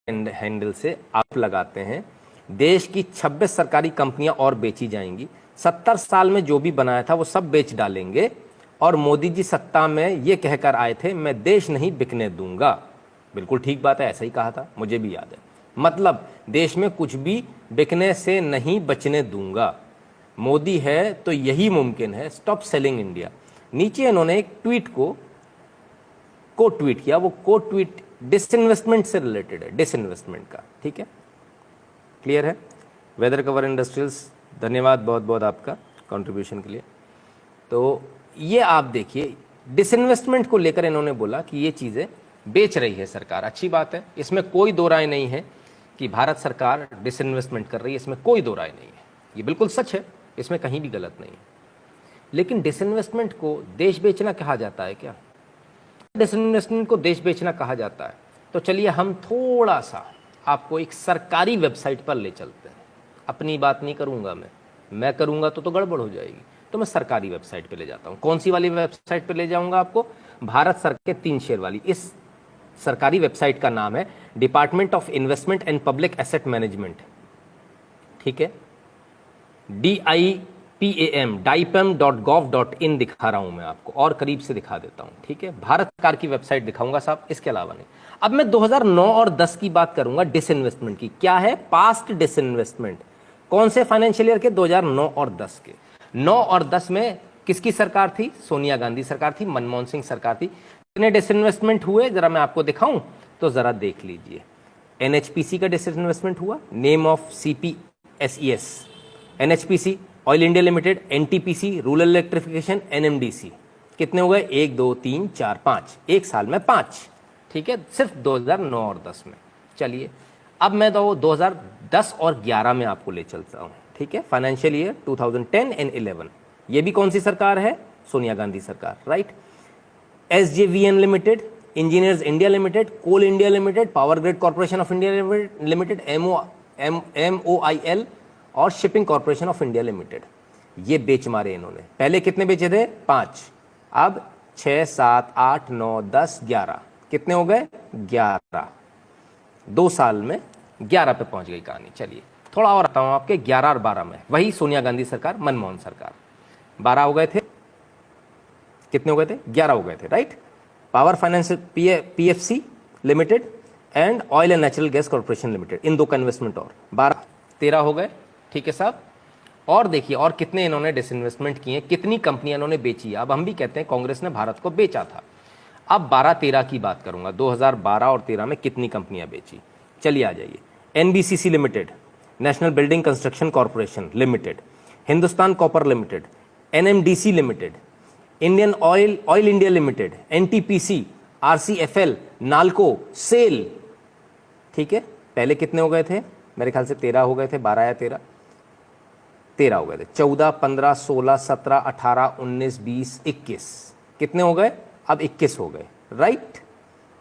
Handle से आप लगाते हैं देश की 26 सरकारी कंपनियां और बेची जाएंगी। 70 साल में जो भी बनाया था वो सब बेच डालेंगे और मोदी जी सत्ता में ये कहकर आए थे मैं देश नहीं बिकने दूंगा। बिल्कुल ठीक बात है, ऐसा ही कहा था, मुझे भी याद है। मतलब देश में कुछ भी बिकने से नहीं बचने दूंगा। मोदी है तो यही मुमकिन है, स्टॉप सेलिंग इंडिया। नीचे इन्होंने एक ट्वीट को ट्वीट किया, वो ट्वीट डिसइन्वेस्टमेंट से रिलेटेड है, डिसइन्वेस्टमेंट का। ठीक है, क्लियर है। वेदर कवर इंडस्ट्रियल्स, धन्यवाद बहुत बहुत आपका कंट्रीब्यूशन के लिए। तो ये आप देखिए, डिसइन्वेस्टमेंट को लेकर इन्होंने बोला कि ये चीज़ें बेच रही है सरकार। अच्छी बात है, इसमें कोई दो राय नहीं है कि भारत सरकार डिसइन्वेस्टमेंट कर रही है, इसमें कोई दो राय नहीं है, ये बिल्कुल सच है, इसमें कहीं भी गलत नहीं है। लेकिन डिसइन्वेस्टमेंट को देश बेचना कहा जाता है क्या? डिसइन्वेस्टमेंट को देश बेचना कहा जाता है तो चलिए हम थोड़ा सा आपको एक सरकारी वेबसाइट पर ले चलते हैं। अपनी बात नहीं करूंगा मैं करूंगा तो गड़बड़ हो जाएगी, तो मैं सरकारी वेबसाइट पे ले जाता हूं। कौन सी वाली वेबसाइट पे ले जाऊंगा आपको? भारत सरकार के 3 शेयर वाली। इस सरकारी वेबसाइट का नाम है department of investment and public asset management. ठीक है, DIPAM.gov.in दिखा रहा हूं मैं आपको, और करीब से दिखा देता हूं। ठीक है, भारत सरकार की वेबसाइट दिखाऊंगा साहब, इसके अलावा नहीं। अब मैं 2009 और 10 की बात करूंगा डिसइन्वेस्टमेंट की। क्या है? Past disinvestment. कौन से फाइनेंशियल ईयर के? 2009 और 10 के। 9 और 10 में किसकी सरकार थी? सोनिया गांधी सरकार थी, मनमोहन सिंह सरकार थी। कितने डिसइन्वेस्टमेंट हुए जरा मैं आपको दिखाऊं तो जरा देख लीजिए। NHPC का डिसइन्वेस्टमेंट हुआ, name of CPSES, NHPC, oil India limited, NTPC, rural electrification, NMDC। कितने हो गए? 1 2 3 4 5, एक साल में 5। ठीक है, सिर्फ 2009 और 10 में। चलिए अब मैं तो 2010 और 11 में आपको ले चलता हूं। ठीक है, फाइनेंशियल ईयर 2010 एंड 11। ये भी कौन सी सरकार है? सोनिया गांधी सरकार, right. SJVN limited, engineers India limited, coal India limited, power grid corporation of India limited, MOIL और shipping corporation of India limited. ये बेच मारे इन्होंने। पहले कितने बेचे थे? 5। अब 6 7 8 9 10 11। कितने हो गए? 11। 2 साल में 11 पे पहुंच गई कहानी। चलिए थोड़ा और आता हूं आपके 11 और 12 में। वही सोनिया गांधी सरकार, मनमोहन सरकार। 12 हो गए थे, कितने हो गए थे? 11 हो गए थे, right. Power finance PFC limited and oil and natural gas corporation limited, इन 2 का इन्वेस्टमेंट और 12 13 हो गए। ठीक है साहब, और देखिए और कितने इन्होंने डिसइन्वेस्टमेंट किए, कितनी कंपनियां इन्होंने बेची। अब हम भी कहते हैं कांग्रेस ने भारत को बेचा था। अब 12-13 की बात करूंगा, 2012 और 13 में कितनी कंपनियां बेची। चलिए आ जाइए। NBCC limited, national building construction corporation limited, Hindustan copper limited, NMDC limited, Indian oil India limited, NTPC, RCFL, NALCO, SAIL. ठीक है, पहले कितने हो गए थे? मेरे ख्याल से 13 हो गए थे, 12 या 13 हो गए थे। 14 15 16 17 18 19 20 21 कितने हो गए? अब 21 हो गए, राइट।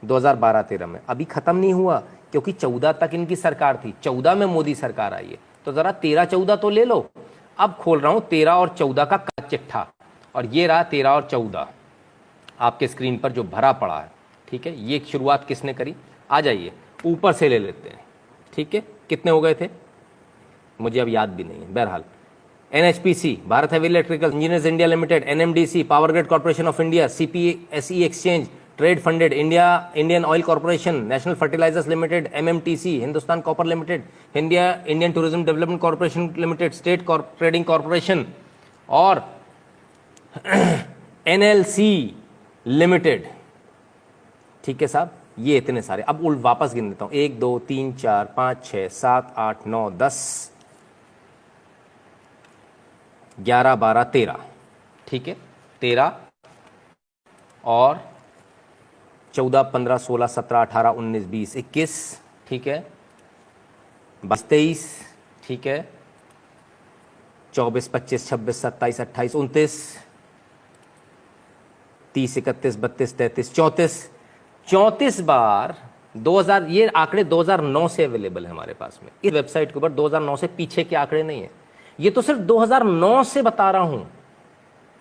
2012-13 में अभी खत्म नहीं हुआ, क्योंकि 14 तक इनकी सरकार थी, 14 में मोदी सरकार आई है, तो जरा 13-14 तो ले लो। अब खोल रहा हूं 13 और 14 का चिट्ठा, और ये रहा 13 और 14 आपके स्क्रीन पर जो भरा पड़ा है। ठीक है, ये शुरुआत किसने करी? आ जाइए ऊपर से ले लेते हैं। ठीक है, कितने हो गए थे मुझे अब याद भी नहीं है। बहरहाल NHPC, Bharat heavy electrical engineers India limited, NMDC, power grid corporation of India, CPSE exchange trade funded, Indian oil corporation, national fertilizers limited, MMTC, Hindustan copper limited, Indian tourism development corporation limited, state trading corporation और NLC limited. ठीक है साहब, ये इतने सारे। अब वापस गिन देता हूं, 1 2 3 4 5 6 7 8 9 10 11 12 13। ठीक है, 13 और 14 15 16 17 18 19 20 21। ठीक है, 22 23। ठीक है, 24 25 26 27 28 29 30 31 32 33 34 34 बार 2000। ये आंकड़े 2009 से अवेलेबल है हमारे पास में इस वेबसाइट के ऊपर। 2009 से पीछे के आंकड़े नहीं है, ये तो सिर्फ 2009 से बता रहा हूं,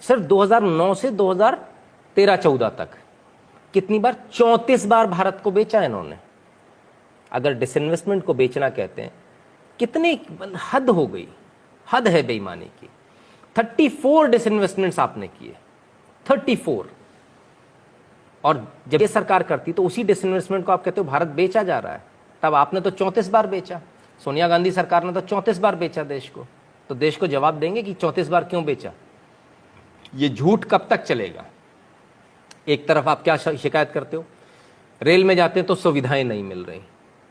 सिर्फ 2009 से 2013-14 तक। कितनी बार? 34 बार भारत को बेचा इन्होंने। अगर डिसइन्वेस्टमेंट को बेचना कहते हैं, कितनी हद हो गई, हद है बेईमानी की। 34 डिसइन्वेस्टमेंट्स आपने किए, 34। और जब ये सरकार करती तो उसी डिसइन्वेस्टमेंट को आप कहते हो भारत बेचा जा रहा है। तब आपने तो 34 बार बेचा, सोनिया गांधी सरकार ने तो 34 बार बेचा देश को। तो देश को जवाब देंगे कि 34 बार क्यों बेचा। ये झूठ कब तक चलेगा। एक तरफ आप क्या शिकायत करते हो, रेल में जाते हैं तो सुविधाएं नहीं मिल रही,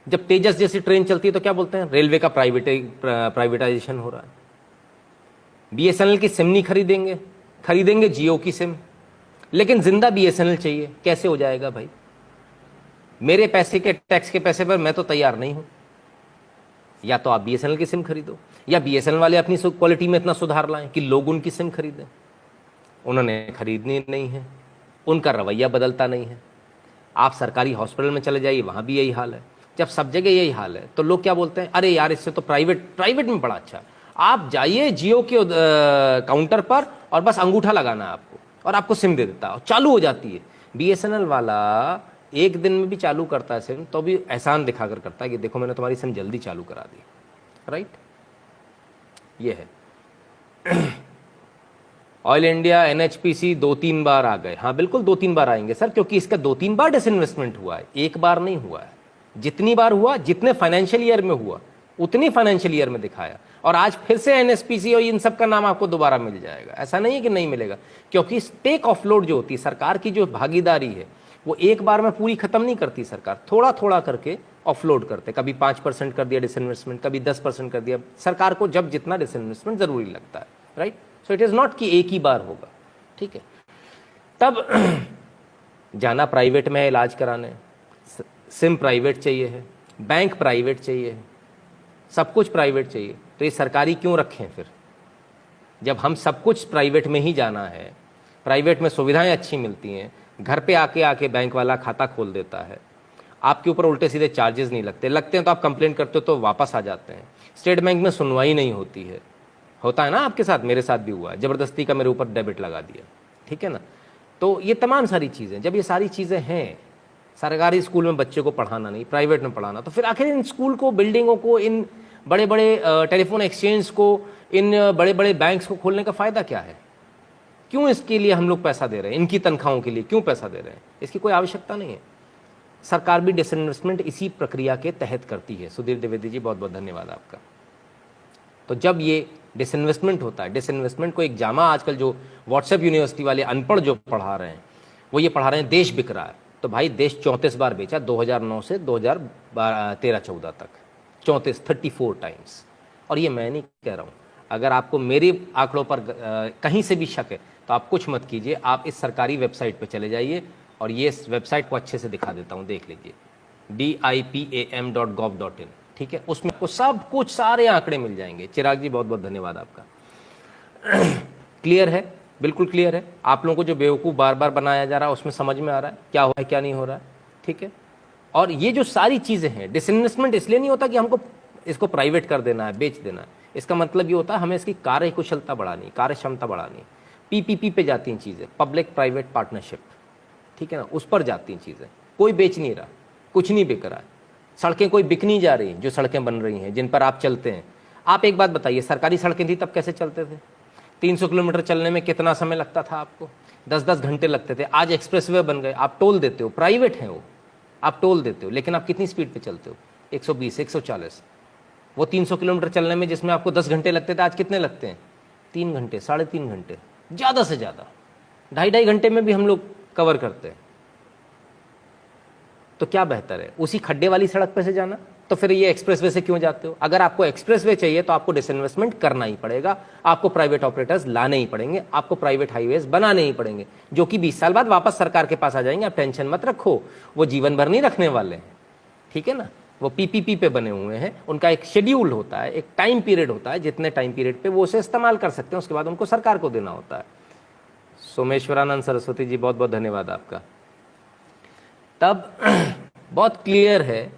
जब तेजस जैसी ट्रेन चलती है तो क्या बोलते हैं, रेलवे का प्राइवेटाइजेशन हो रहा है। बीएसएनएल की सिम नहीं खरीदेंगे, खरीदेंगे जियो की सिम, लेकिन जिंदा बीएसएनएल चाहिए। कैसे हो जाएगा भाई, मेरे पैसे के टैक्स के पैसे पर मैं तो तैयार नहीं हूं। या तो आप बीएसएनएल की सिम खरीदो, या बीएसएनएल वाले अपनी क्वालिटी में इतना सुधार लाएं कि लोग उनकी सिम खरीदें। उन्होंने खरीदनी नहीं है, उनका रवैया बदलता नहीं है। आप सरकारी हॉस्पिटल में चले जाइए, वहां भी यही हाल है। जब सब जगह यही हाल है तो लोग क्या बोलते हैं, अरे यार इससे तो प्राइवेट में बड़ा अच्छा। आप जाइए जियो के काउंटर पर और बस अंगूठा लगाना है आपको, और आपको सिम दे देता है, चालू हो जाती है। बीएसएनएल वाला एक दिन में भी चालू करता है सिम, तो भी एहसान दिखाकर करता है कि देखो मैंने तुम्हारी सिम जल्दी चालू करा दी। राइट, ये है। ऑयल इंडिया एनएचपीसी 2-3 बार आ गए। हाँ बिल्कुल 2-3 बार आएंगे सर, क्योंकि इसका 2-3 बार डिसइन्वेस्टमेंट हुआ है, एक बार नहीं हुआ है। जितनी बार हुआ, जितने फाइनेंशियल ईयर में हुआ उतनी फाइनेंशियल ईयर में दिखाया। और आज फिर से एनएचपीसी और इन सब का नाम आपको दोबारा मिल जाएगा, ऐसा नहीं है कि नहीं मिलेगा। क्योंकि स्टेक ऑफलोड जो होती है, सरकार की जो भागीदारी है, वो एक बार में पूरी खत्म नहीं करती सरकार, थोड़ा थोड़ा करके ऑफलोड करते। कभी 5% कर दिया डिसइन्वेस्टमेंट, कभी 10% कर दिया। सरकार को जब जितना डिसइन्वेस्टमेंट जरूरी लगता है, right. So it is not कि एक ही बार होगा, ठीक है। तब जाना प्राइवेट में है इलाज कराने, सिम प्राइवेट चाहिए है, बैंक प्राइवेट चाहिए है, सब कुछ प्राइवेट चाहिए, तो ये सरकारी क्यों रखें फिर, जब हम सब कुछ प्राइवेट में ही जाना है। प्राइवेट में सुविधाएं अच्छी मिलती हैं, घर पे आके बैंक वाला खाता खोल देता है, आपके ऊपर उल्टे सीधे चार्जेस नहीं लगते, लगते हैं तो आप कंप्लेंट करते हो तो वापस आ जाते हैं। स्टेट बैंक में सुनवाई नहीं होती है, होता है ना आपके साथ, मेरे साथ भी हुआ है, जबरदस्ती का मेरे ऊपर डेबिट लगा दिया, ठीक है ना। तो ये तमाम सारी चीज़ें, जब ये सारी चीज़ें हैं, सरकारी स्कूल में बच्चे को पढ़ाना नहीं, प्राइवेट में पढ़ाना, तो फिर आखिर इन स्कूल को, बिल्डिंगों को, इन बड़े बड़े टेलीफोन एक्सचेंज को, इन बड़े बड़े बैंक्स को खोलने का फ़ायदा क्या है। क्यों इसके लिए हम लोग पैसा दे रहे हैं, इनकी तनख्वाहों के लिए क्यों पैसा दे रहे हैं, इसकी कोई आवश्यकता नहीं है। सरकार भी डिसइन्वेस्टमेंट इसी प्रक्रिया के तहत करती है। सुधीर द्विवेदी जी बहुत बहुत धन्यवाद आपका। तो जब ये डिसइन्वेस्टमेंट होता है, डिसइन्वेस्टमेंट को एक जामा आजकल जो व्हाट्सएप यूनिवर्सिटी वाले अनपढ़ जो पढ़ा रहे हैं, वो ये पढ़ा रहे हैं देश बिक रहा है। तो भाई देश 34 बार बेचा, 2009 से 2013-14 तक 34 टाइम्स। और ये मैं नहीं कह रहा हूँ, अगर आपको मेरे आंकड़ों पर कहीं से भी शक है तो आप कुछ मत कीजिए, आप इस सरकारी वेबसाइट पर चले जाइए, और ये इस वेबसाइट को अच्छे से दिखा देता हूँ, देख लीजिए, dipam.gov.in, ठीक है। उसमें आपको सब कुछ, सारे आंकड़े मिल जाएंगे। चिराग जी बहुत बहुत धन्यवाद आपका। क्लियर है, बिल्कुल क्लियर है। आप लोगों को जो बेवकूफ़ बार बार बनाया जा रहा है उसमें समझ में आ रहा है क्या हो रहा है क्या नहीं हो रहा है, ठीक है। और ये जो सारी चीज़ें हैं, डिसइन्वेस्टमेंट इसलिए नहीं होता कि हमको इसको प्राइवेट कर देना है, बेच देना है। इसका मतलब ये होता है हमें इसकी कार्य कुशलता बढ़ानी, कार्य क्षमता बढ़ानी। पीपीपी पे जाती हैं चीज़ें, पब्लिक प्राइवेट पार्टनरशिप, ठीक है ना, उस पर जाती हैं चीज़ें। कोई बेच नहीं रहा, कुछ नहीं बिक रहा है, सड़कें कोई बिक नहीं जा रही, जो सड़कें बन रही हैं जिन पर आप चलते हैं। आप एक बात बताइए, सरकारी सड़कें थी तब कैसे चलते थे? 300 किलोमीटर चलने में कितना समय लगता था आपको? 10-10 घंटे लगते थे। आज एक्सप्रेसवे बन गए, आप टोल देते हो, प्राइवेट है वो, आप टोल देते हो, लेकिन आप कितनी स्पीड पे चलते हो? 120, 140। वो 300 किलोमीटर चलने में जिसमें आपको 10 घंटे लगते थे, आज कितने लगते हैं? 3 घंटे, 3.5 घंटे, ज़्यादा से ज़्यादा 2.5 घंटे में भी हम लोग कवर करते हैं। तो क्या बेहतर है, उसी खड्डे वाली सड़क पे से जाना? तो फिर ये एक्सप्रेसवे से क्यों जाते हो? अगर आपको एक्सप्रेसवे चाहिए तो आपको डिसइन्वेस्टमेंट करना ही पड़ेगा, आपको प्राइवेट ऑपरेटर्स लाने ही पड़ेंगे, आपको प्राइवेट हाईवेज बनाने ही पड़ेंगे, जो कि 20 साल बाद वापस सरकार के पास आ जाएंगे। आप टेंशन मत रखो, वो जीवन भर नहीं रखने वाले हैं, ठीक है ना। वो पीपीपी पे बने हुए हैं, उनका एक शेड्यूल होता है, एक टाइम पीरियड होता है, जितने टाइम पीरियड पे वो उसे इस्तेमाल कर सकते हैं, उसके बाद उनको सरकार को देना होता है। सोमेश्वरानंद सरस्वती जी बहुत बहुत धन्यवाद आपका। तब बहुत क्लियर है,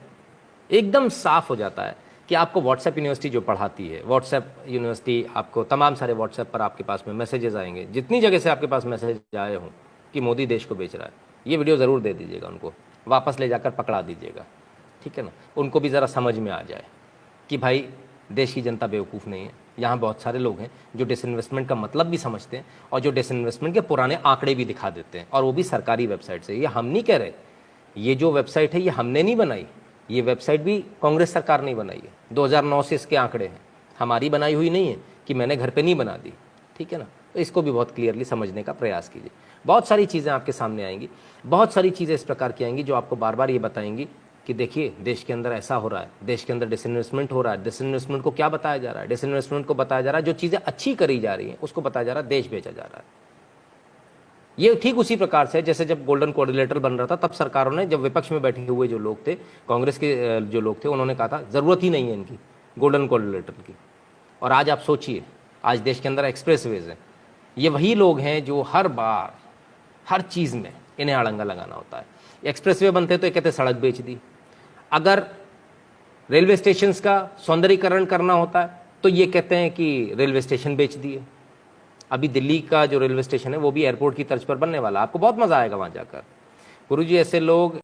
एकदम साफ हो जाता है कि आपको व्हाट्सएप यूनिवर्सिटी जो पढ़ाती है, व्हाट्सएप यूनिवर्सिटी आपको तमाम सारे व्हाट्सएप पर आपके पास में मैसेजेस आएंगे, जितनी जगह से आपके पास मैसेज आए हों कि मोदी देश को बेच रहा है, ये वीडियो ज़रूर दे दीजिएगा उनको, वापस ले जाकर पकड़ा दीजिएगा, ठीक है ना, उनको भी ज़रा समझ में आ जाए कि भाई देश की जनता बेवकूफ़ नहीं है। यहाँ बहुत सारे लोग हैं जो डिसइन्वेस्टमेंट का मतलब भी समझते हैं और जो डिसइन्वेस्टमेंट के पुराने आंकड़े भी दिखा देते हैं, और वो भी सरकारी वेबसाइट से। ये हम नहीं कह रहे, ये जो वेबसाइट है ये हमने नहीं बनाई, ये वेबसाइट भी कांग्रेस सरकार ने बनाई है। 2009 से इसके आंकड़े हैं, हमारी बनाई हुई नहीं है कि मैंने घर पे नहीं बना दी, ठीक है ना। तो इसको भी बहुत क्लियरली समझने का प्रयास कीजिए। बहुत सारी चीज़ें आपके सामने आएंगी, बहुत सारी चीज़ें इस प्रकार की आएंगी जो आपको बार बार ये बताएंगी कि देखिए देश के अंदर ऐसा हो रहा है, देश के अंदर डिसइन्वेस्टमेंट हो रहा है। डिसइन्वेस्टमेंट को क्या बताया जा रहा है? डिसइन्वेस्टमेंट को बताया जा रहा है जो चीज़ें अच्छी करी जा रही हैं उसको बताया जा रहा है देश बेचा जा रहा है। ये ठीक उसी प्रकार से जैसे जब गोल्डन कोऑर्डिनेटर बन रहा था तब सरकारों ने, जब विपक्ष में बैठे हुए जो लोग थे, कांग्रेस के जो लोग थे, उन्होंने कहा था ज़रूरत ही नहीं है इनकी गोल्डन कोऑर्डिनेटर की। और आज आप सोचिए, आज देश के अंदर एक्सप्रेसवेज हैं, ये वही लोग हैं जो हर बार हर चीज़ में इन्हें अड़ंगा लगाना होता है। एक्सप्रेसवे बनते तो ये कहते सड़क बेच दी, अगर रेलवे स्टेशंस का सौंदर्यीकरण करना होता है तो ये कहते हैं कि रेलवे स्टेशन बेच दिए। अभी दिल्ली का जो रेलवे स्टेशन है वो भी एयरपोर्ट की तर्ज पर बनने वाला है, आपको बहुत मजा आएगा वहां जाकर। गुरुजी ऐसे लोग